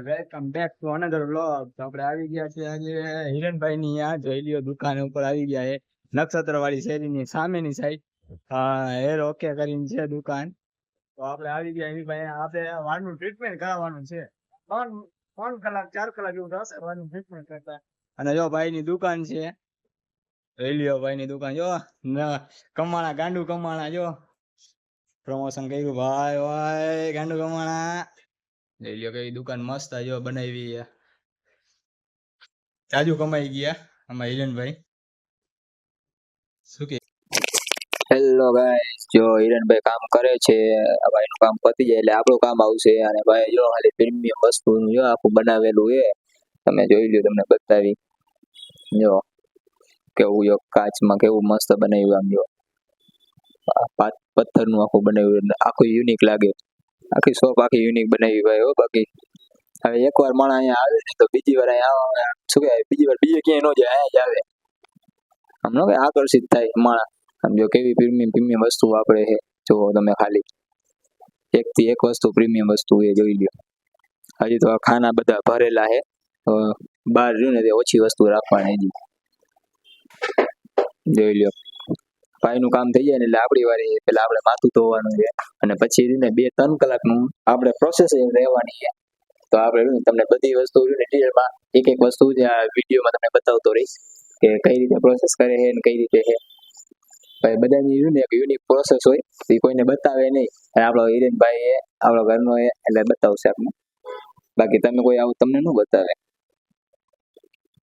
Welcome back to another vlog. તો આપણે આવી ગયા છે આજે હિરણભાઈ ની આ જોઈ લ્યો દુકાન ઉપર આવી ગયા છે નક્ષત્ર વાળી શેરીની સામેની સાઈડ. હેર ઓકે કરીને છે દુકાન. તો આપણે આવી ગયા હિરણભાઈ, આપણે વાળનું ટ્રીટમેન્ટ કરાવવાનું છે. 3 કલાક 4 કલાક એવું થશે વાળનું ટ્રીટમેન્ટ કરતા. અને જો ભાઈ ની દુકાન છે, જોઈ લ્યો ભાઈ ની દુકાન. જો કમાણા ગાંડુ કમાણા, જો પ્રમોશન કર્યું ભાઈ. ભાઈ ગાંડુ કમાણા લઈ લ્યો. કઈ દુકાન મસ્ત જો બનાવી છે, જાજુ કમાઈ ગયા આમાં હિરણભાઈ. શું કે હેલો ગાઈસ, જો હિરણભાઈ કામ કરે છે, ભાઈનું કામ પતી જાય એટલે આપણું કામ આવશે. અને ભાઈ જો ખાલી પ્રીમિયમ વસ્તુનું જો આખું બનાવેલું છે, તમે જોઈ લ્યો, તમને બતાવી. જો કેવું જો કાચમાં કેવું મસ્ત બનાવ્યું, આમ જો પથ્થરનું આખું બનાવ્યું, આખું યુનિક લાગે. આખી શોપ આખી યુનિક બનાવી ભાઈ. હો બાકી હવે એકવાર માણસ અહીંયા આવે ને તો બીજી વાર અહીંયા શું કહેવાય, બીજી વાર બીજે ક્યાંય ન જાય, અહીંયા જ આવે. આમ નો કે આકર્ષિત થાય માણસ. આમ જો કેવી પ્રીમિયમ વસ્તુ વાપરે છે, જો તમે ખાલી એક થી એક વસ્તુ પ્રીમિયમ વસ્તુ એ જોઈ લ્યો. હજી તો આ ખાના બધા ભરેલા છે, બહાર રહ્યું ને તે ઓછી વસ્તુ રાખવાની. હજી જોઈ લ્યો. ભાઈનું કામ થઈ જાય ને એટલે આપણી વારી પેલા આપણે માથું ધોવાનું છે, અને પછી 2-3 કલાકનું આપણે પ્રોસેસ રહેવાની છે. તો આપણે તમને બધી વસ્તુ ડિટેલમાં એક એક વસ્તુ આ વિડીયોમાં તમને બતાવતો રહીશ કે કઈ રીતે પ્રોસેસ કરે છે ને કઈ રીતે છે. ભાઈ બધાની એક યુનિક પ્રોસેસ હોય, એ કોઈને બતાવે નહીં. અને આપણો હિરેનભાઈ એ આપણો ઘરનો એ એટલે બતાવશે આપણે. બાકી તમે કોઈ આવું તમને ન બતાવે.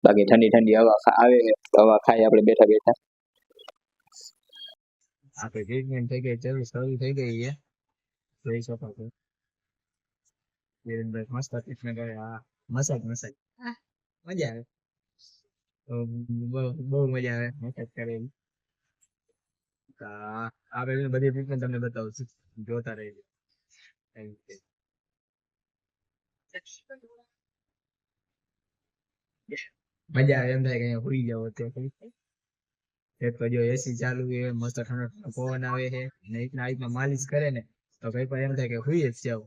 બાકી ઠંડી ઠંડી હવા આવે, હવા ખાઈ આપણે બેઠા બેઠા. આપણે ટ્રીટમેન્ટ થઈ ગઈ, ચાલુ શરૂ થઈ ગઈ છે, જોઈ શકો છો. હિરણભાઈ મસ્ત ટ્રીટમેન્ટ કરે. હા, મસાજ મજા આવે. બહુ મજા આવે મસાજ કરે. આપણે બધી ટ્રીટમેન્ટ તમને બતાવશું, જોતા રહેજો. મજા આવે એમ થાય કે અહીંયા સુઈ જાવ અત્યારે. એક તો જો એસી ચાલુ છે, મસ્ત ઠંડો ઠંડો પવન આવે છે, ને રીતના રીતના માલિશ કરે ને તો કઈ પણ એમ થાય કે સુઈ જ જાવ.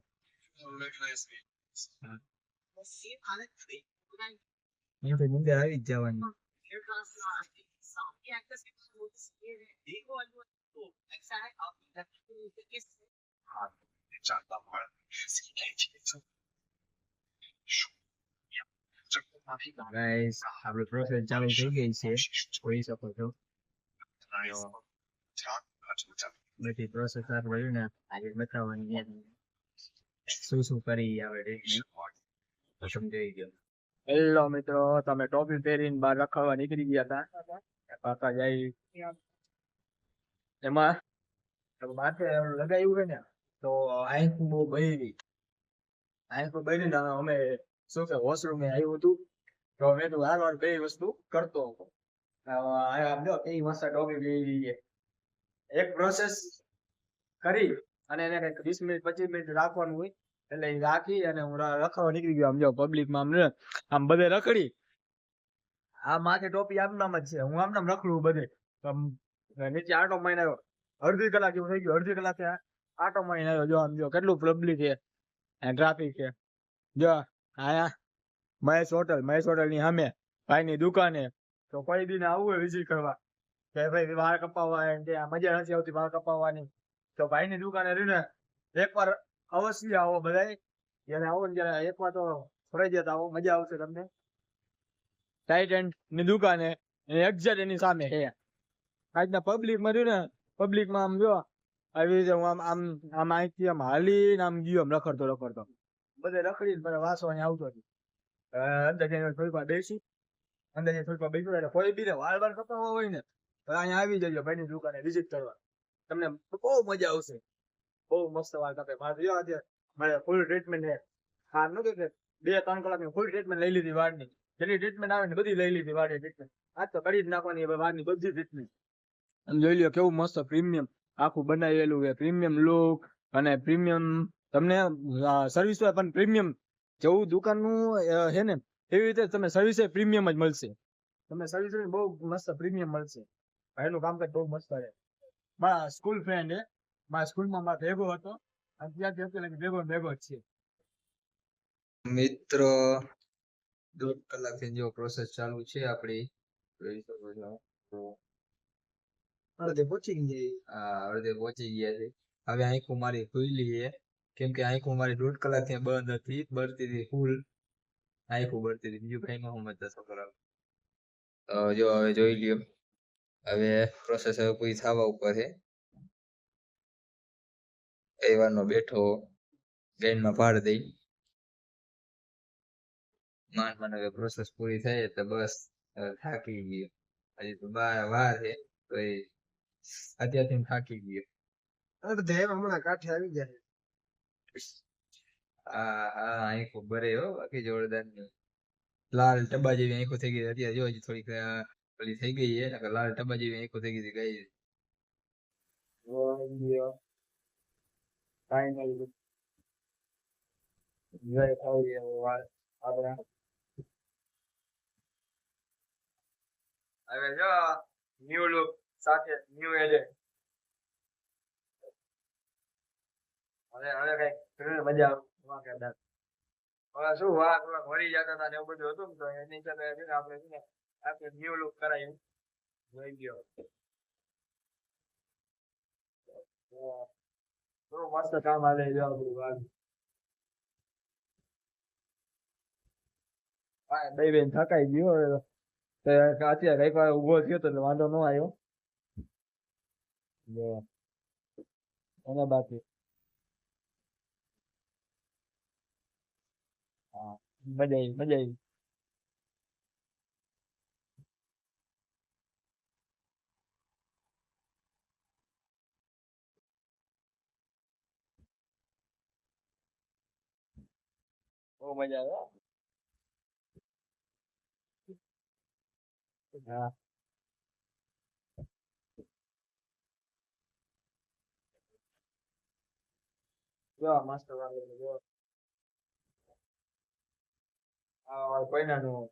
અહીંયાથી નીંદર આવી જ જવાની. ગાઈસ, આપણે પ્રોસેસ ચાલુ થઈ ગઈ છે, જોઈ શકો છો. બધી પ્રોસેસ આપણે ને આજે બતાવવાની છે, શું શું કરી આવે સમજાઈ ગયો. હેલો મિત્રો, તમે ટોપી પહેરીને બહાર રખડવા નીકળી ગયા હતા, કાકા જાય એમાં માથે લગાવ્યું હોય ને તો આંખ બહુ બળી. આંખ બળી ને અમે શું કે વોશરૂમ આવ્યું હતું, તો મેં તો વાર વાર બે વસ્તુ કરતો હતો. એ મસ્ત ટોપી પહેરી છે. એક પ્રોસેસ કરી અને એને કઈક 20 મિનિટ 25 મિનિટ રાખવાનું હોય, એટલે એ રાખી અને હું રખડવા નીકળી ગયો. આમ જો પબ્લિકમાં આમ બધે રખડી, આ માથે ટોપી આમ નામ જ છે, હું આમ નામ રખડું બધે. નીચે આટો મારીને આવ્યો, અડધી કલાક જેવું થઈ ગયું. અડધી કલાક આટો મારીને આવ્યો. જો આમ જો કેટલું પબ્લિક છે, ટ્રાફિક છે. જો આયા મહેશ હોટલ ની સામે ભાઈ ની દુકાને. તો કોઈ દી ને આવવું હોય વિઝિટ કરવા કે ભાઈ વાળ કપાવવા, મજા નથી આવતી વાળ કપાવવાની, તો ભાઈ ની દુકાને રહીને એકવાર અવશ્ય આવો. બધા જયારે આવો ને ત્યારે એકવાર તો ફરજિયાત આવો, મજા આવશે તમને. ટાઇટન ની દુકાને એક્ઝેક્ટ એની સામે છે. આજના પબ્લિક માં રહ્યું ને, પબ્લિક માં આમ જો આવી રીતે હું આમ અહીંથી આમ હાલી આમ ગયો, આમ રખડતો બધે રખડી વાસો અહીંયા આવતો હતો. અંદર જઈને થોડીક વાર બેસી, અંદર જઈને થોડીક વાર બેસી, એટલે કોઈ બી વાળ વાળ કપાવવા હોય ને તો અહીંયા આવી જજો ભાઈ ની દુકાને વિઝિટ કરવા. તમને બહુ મજા આવશે. બહુ મસ્ત વાળ કાપે. મારે ફૂલ ટ્રીટમેન્ટ છે. હા નો કે 2-3 કલાકની ફૂલ ટ્રીટમેન્ટ લઈ લીધી વાળની. જેની ટ્રીટમેન્ટ આવે ને બધી લઈ લીધી વાળની ટ્રીટમેન્ટ. આજ તો કરી જ નાખવાની વાળની બધી ટ્રીટમેન્ટ. જોઈ લ્યો કેવું મસ્ત પ્રીમિયમ આખું બનાવેલું છે, પ્રીમિયમ લુક અને પ્રીમિયમ તમને સર્વિસ પણ પ્રીમિયમ જેવું દુકાનનું છે ને એવી રીતે તમે સર્વિસ પ્રીમિયમ જ મળશે. તમને સર્વિસ બહુ મસ્ત પ્રીમિયમ મળશે. ભાઈનું કામકાજ બહુ મસ્ત છે. મારા સ્કૂલ ફ્રેન્ડ છે, મારા સ્કૂલમાં મારા ભેગો હતો, અત્યારથી અત્યારે ભેગો ને ભેગો જ છે. મિત્રો 1.5 કલાકથી જો પ્રોસેસ ચાલુ છે આપણી જોઈ શકો છો તો અડધે પહોંચી ગઈ. અડધે પહોંચી ગયા છે હવે આંખો મારી ખુલી છે કેમ કે આંખો મારી 1.5 કલાકથી બંધ હતી બળતી હતી ફૂલ આંખો બળતી હતી બીજું કઈ ન સમજતા છોકરા જો હવે જોઈ લ્યો હવે પ્રોસેસ હવે પૂરી થવા ઉપર છે એવાનો બેઠો ગેનમાં પાડ દઈ માંડ હવે પ્રોસેસ પૂરી થઈ એટલે બસ થાકી ગયો હજી તો વાર છે તો એ અત્યારથી થાકી ગયો અડધે હમણાં કાઠે આવી જાય. હા આંખો ભરે હો બાકી જોરદાર ની લાલ ટબા જેવી આંખો થઈ ગઈ અત્યારે જો હજી થોડીક પેલી થઈ ગઈ છે નકર લાલ ટબા જેવી આંખો થઈ ગઈ ગઈ ફાઇનલી જય ખાવી આપણે હવે જો ન્યુ લુક સાથે ન્યુ એડેડ હવે કઈ મજા આવે હવે શું વાહ થોડાક વળી જતા હતા ને એવું બધું હતું ને તો એની સાથે છે ને આપણે ન્યુ લુક કરાયું જોઈ ગયો થોડું મસ્ત કામ હાલે જો આપણું વાહ હા બે બેન થકાઈ ગયો હવે તો અત્યારે કઈક વાર ઉભો થયો તો વાંધો ન આવ્યો અને બાકી હા મજા આવી મજા આવી બહુ મજા આવે હો. હા જો મસ્ત વાગે જો આ કોઈના નું